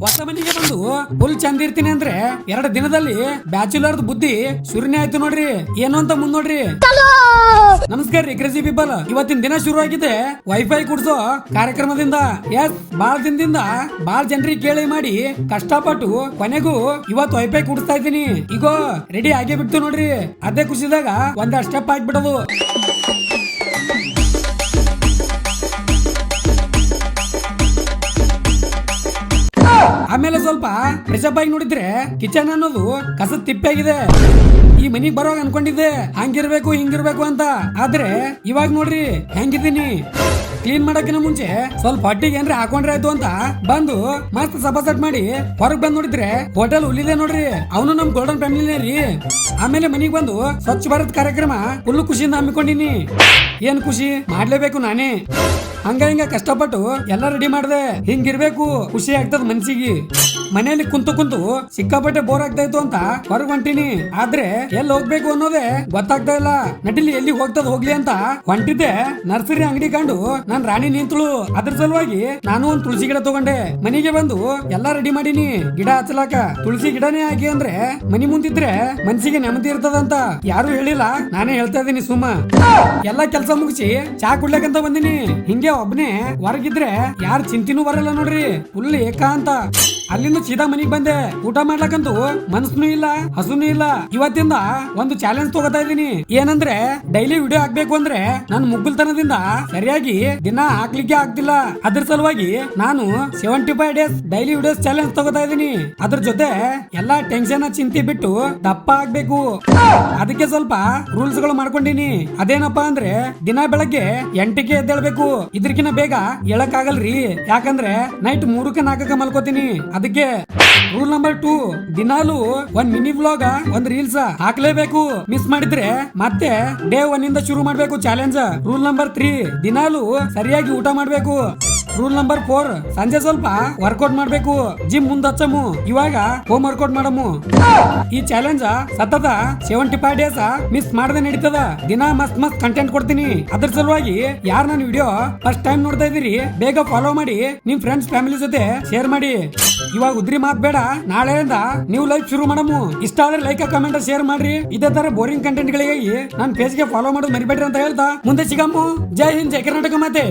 ಹೊಸ ಮನೆಗೆ ಬಂದು ಫುಲ್ ಚಂದ ಇರ್ತೀನಿ ಅಂದ್ರೆ 2 ದಿನದಲ್ಲಿ ಬ್ಯಾಚುಲರ್ದ ಬುದ್ಧಿ ಶುರುನೇ ಆಯ್ತು ನೋಡ್ರಿ. ಏನು ಅಂತ ಮುಂದ್ ನೋಡ್ರಿ. ನಮಸ್ಕಾರ ರೀ ಕ್ರೇಜಿ ಪೀಪಲ್. ಇವತ್ತಿನ ದಿನ ಶುರು ಆಗಿದೆ ವೈಫೈ ಕುಡ್ಸೋ ಕಾರ್ಯಕ್ರಮದಿಂದ. ಎಸ್, ಬಾಳ ದಿನದಿಂದ ಬಾಳ ಜನರಿಗೆ ಕೇಳಿ ಮಾಡಿ ಕಷ್ಟಪಟ್ಟು ಕೊನೆಗೂ ಇವತ್ತು ವೈಫೈ ಕುಡಿಸ್ತಾ ಇದ್ದೀನಿ. ಈಗ ರೆಡಿ ಆಗೇ ಬಿಡ್ತು ನೋಡ್ರಿ. ಅದೇ ಖುಷಿದಾಗ ಒಂದ್ ಸ್ಟೆಪ್ ಹಾಕ್ಬಿಡೋದು. ಆಮೇಲೆ ಸ್ವಲ್ಪ ಫ್ರೆಶಪ್ ಆಗಿ ನೋಡಿದ್ರೆ ಕಿಚನ್ ಅನ್ನೋದು ಕಸದ ತಿಪ್ಪೆ ಆಗಿದೆ. ಈ ಮನಿಗ್ ಬರೋವಾಗ ಅನ್ಕೊಂಡಿದ್ದೆ ಹಂಗಿರ್ಬೇಕು ಹಿಂಗಿರ್ಬೇಕು ಅಂತ, ಆದ್ರೆ ಇವಾಗ ನೋಡ್ರಿ ಹೆಂಗಿದ್ದೀನಿ. ಕ್ಲೀನ್ ಮಾಡಕ್ಕಿನ ಮುಂಚೆ ಸ್ವಲ್ಪ ಹೊಟ್ಟಿಗೆ ಏನ್ರಿ ಹಾಕೊಂಡ್ರೆ ಆಯ್ತು ಅಂತ ಬಂದು ಮಸ್ತ್ ಸಬಸೆಟ್ ಮಾಡಿ ಹೊರಗ್ ಬಂದ್ ನೋಡಿದ್ರೆ ಹೋಟೆಲ್ ಉಳಿದೆ ನೋಡ್ರಿ. ಅವನು ನಮ್ ಗೋಲ್ಡನ್ ಫ್ಯಾಮಿಲಿನೇ ರೀ. ಆಮೇಲೆ ಮನಿಗ್ ಬಂದು ಸ್ವಚ್ಛ ಭಾರತ್ ಕಾರ್ಯಕ್ರಮ ಫುಲ್ ಖುಷಿಯಿಂದ ಹಮ್ಮಿಕೊಂಡಿನಿ. ಏನ್ ಖುಷಿ ಮಾಡ್ಲೇಬೇಕು ನಾನೇ. ಹಂಗ ಹಿಂಗ ಕಷ್ಟಪಟ್ಟು ಎಲ್ಲ ರೆಡಿ ಮಾಡ್ದೆ. ಹಿಂಗಿರ್ಬೇಕು, ಖುಷಿ ಆಗ್ತದ ಮನ್ಸಿಗೆ. ಮನೆಯಲ್ಲಿ ಕುಂತು ಸಿಕ್ಕಾಪಟ್ಟೆ ಬೋರ್ ಆಗ್ತಾ ಇತ್ತು ಅಂತ ಹೊರಗ್ ಹೊಂಟಿನಿ. ಆದ್ರೆ ಎಲ್ಲಿ ಹೋಗ್ಬೇಕು ಅನ್ನೋದೇ ಗೊತ್ತಾಗ್ತಾ ಇಲ್ಲ. ನಟಿಲಿ ಎಲ್ಲಿ ಹೋಗ್ತದ ಹೋಗ್ಲಿ ಅಂತ ಹೊಂಟಿದ್ದೆ. ನರ್ಸರಿ ಅಂಗಡಿ ಕಂಡು ನಾನ್ ರಾಣಿ ನಿಂತಳು. ಅದ್ರ ಸಲುವಾಗಿ ನಾನು ಒಂದ್ ತುಳಸಿ ಗಿಡ ತಗೊಂಡೆ. ಮನೆಗೆ ಬಂದು ಎಲ್ಲಾ ರೆಡಿ ಮಾಡೀನಿ ಗಿಡ ಹಚ್ಚಲಾಕ. ತುಳಸಿ ಗಿಡನೇ ಹಾಕಿ ಅಂದ್ರೆ ಮನಿ ಮುಂದಿದ್ರೆ ಮನ್ಸಿಗೆ ನೆಮ್ಮದಿ ಇರ್ತದಂತ ಯಾರು ಹೇಳಿಲ್ಲ, ನಾನೇ ಹೇಳ್ತಾ ಇದೀನಿ ಸುಮ್ಮ. ಎಲ್ಲಾ ಕೆಲ್ಸ ಮುಗಿಸಿ ಚಾ ಕುಡ್ಲಕ್ಕಂತ ಬಂದಿನಿ. ಹಿಂಗೆ ಒಬ್ನೇ ಹೊರಗಿದ್ರೆ ಯಾರ ಚಿಂತಿನೂ ಬರಲ್ಲ ನೋಡ್ರಿ. ಫುಲ್ ಏಕಾಂತ. ಅಲ್ಲಿಂದ ಸೀದಾ ಮನಿಗ್ ಬಂದೆ. ಊಟ ಮಾಡ್ಲಕ್ಕಂತೂ ಮನ್ಸನು ಇಲ್ಲ, ಹಸುನು ಇಲ್ಲ. ಇವತ್ತಿಂದ ಒಂದು ಚಾಲೆಂಜ್ ತಗೋತಾ ಇದೀನಿ. ಏನಂದ್ರೆ ಡೈಲಿ ವಿಡಿಯೋ ಹಾಕ್ಬೇಕು ಅಂದ್ರೆ ನನ್ ಮುಗ್ಗುಲ್ತನದಿಂದ ಸರಿಯಾಗಿ ದಿನ ಹಾಕ್ಲಿಕ್ಕೆ ಆಗ್ತಿಲ್ಲ. ಅದ್ರ ಸಲುವಾಗಿ ನಾನು 75 ಡೇಸ್ ಡೈಲಿ ವಿಡಿಯೋಸ್ ಚಾಲೆಂಜ್ ತಗೋತಾ ಇದೀನಿ. ಅದ್ರ ಜೊತೆ ಎಲ್ಲಾ ಟೆನ್ಷನ್ ಚಿಂತೆ ಬಿಟ್ಟು ದಪ್ಪ ಆಗ್ಬೇಕು. ಅದಕ್ಕೆ ಸ್ವಲ್ಪ ರೂಲ್ಸ್ ಗಳು ಮಾಡ್ಕೊಂಡಿನಿ. ಅದೇನಪ್ಪಾ ಅಂದ್ರೆ ದಿನ ಬೆಳಗ್ಗೆ 8ಕ್ಕೆ ಎದ್ದೇಳ್ಬೇಕು. ಇದ್ರಕಿನ ಬೇಗ ಹೇಳಕ್ ಆಗಲ್ರಿ, ಯಾಕಂದ್ರೆ ನೈಟ್ 3ಕ್ಕೆ 4ಕ್ಕೆ ಮಲ್ಕೋತೀನಿ. ಅದಕ್ಕೆ ರೂಲ್ ನಂಬರ್ 2, ದಿನಾಲು ಒಂದ್ ಮಿನಿ ವ್ಲಾಗ್, ಒಂದ್ ರೀಲ್ಸ್ ಹಾಕ್ಲೇಬೇಕು. ಮಿಸ್ ಮಾಡಿದ್ರೆ ಮತ್ತೆ ಡೇ 1 ಇಂದ ಶುರು ಮಾಡ್ಬೇಕು ಚಾಲೆಂಜ್. ರೂಲ್ ನಂಬರ್ 3, ದಿನಾಲು ಸರಿಯಾಗಿ ಊಟ ಮಾಡ್ಬೇಕು. ರೂಲ್ ನಂಬರ್ 4, ಸಂಜೆ ಸ್ವಲ್ಪ ವರ್ಕೌಟ್ ಮಾಡ್ಬೇಕು. ಜಿಮ್ ಮುಂದ್ ಹಚ್ಚಮು. ಇವಾಗ ಹೋಮ್ ವರ್ಕೌಟ್ ಮಾಡಮು. ಈ ಚಾಲೆಂಜ್ ಸತತ 75 ಡೇಸ್ ಮಿಸ್ ಮಾಡದೆ ನಡೀತದ. ದಿನ ಮಸ್ತ್ ಕಂಟೆಂಟ್ ಕೊಡ್ತೀನಿ. ಅದ್ರ ಸಲುವಾಗಿ ಯಾರು ನನ್ನ ವಿಡಿಯೋ ಫಸ್ಟ್ ಟೈಮ್ ನೋಡ್ತಾ ಇದೀರಿ ಬೇಗ ಫಾಲೋ ಮಾಡಿ, ನಿಮ್ ಫ್ರೆಂಡ್ಸ್ ಫ್ಯಾಮಿಲಿ ಜೊತೆ ಶೇರ್ ಮಾಡಿ. ಇವಾಗ ಉದ್ರಿ ಮಾತ್ ಬೇಡ, ನಾಳೆಯಿಂದ ನೀವು ಲೈಕ್ ಶುರು ಮಾಡಮು. ಇಷ್ಟ ಆದ್ರೆ ಲೈಕ್ ಕಮೆಂಟ್ ಶೇರ್ ಮಾಡ್ರಿ. ಇದೇ ತರ ಬೋರಿಂಗ್ ಕಂಟೆಂಟ್ ಗಳಿಗಾಗಿ ನನ್ನ ಪೇಜ್ ಗೆ ಫಾಲೋ ಮಾಡೋದು ಮರಿಬೇಡ್ರಿ ಅಂತ ಹೇಳ್ತಾ ಮುಂದೆ ಸಿಗಮ್ಮು. ಜೈ ಹಿಂದ್, ಜೈ ಕರ್ನಾಟಕ ಮಾತೆ.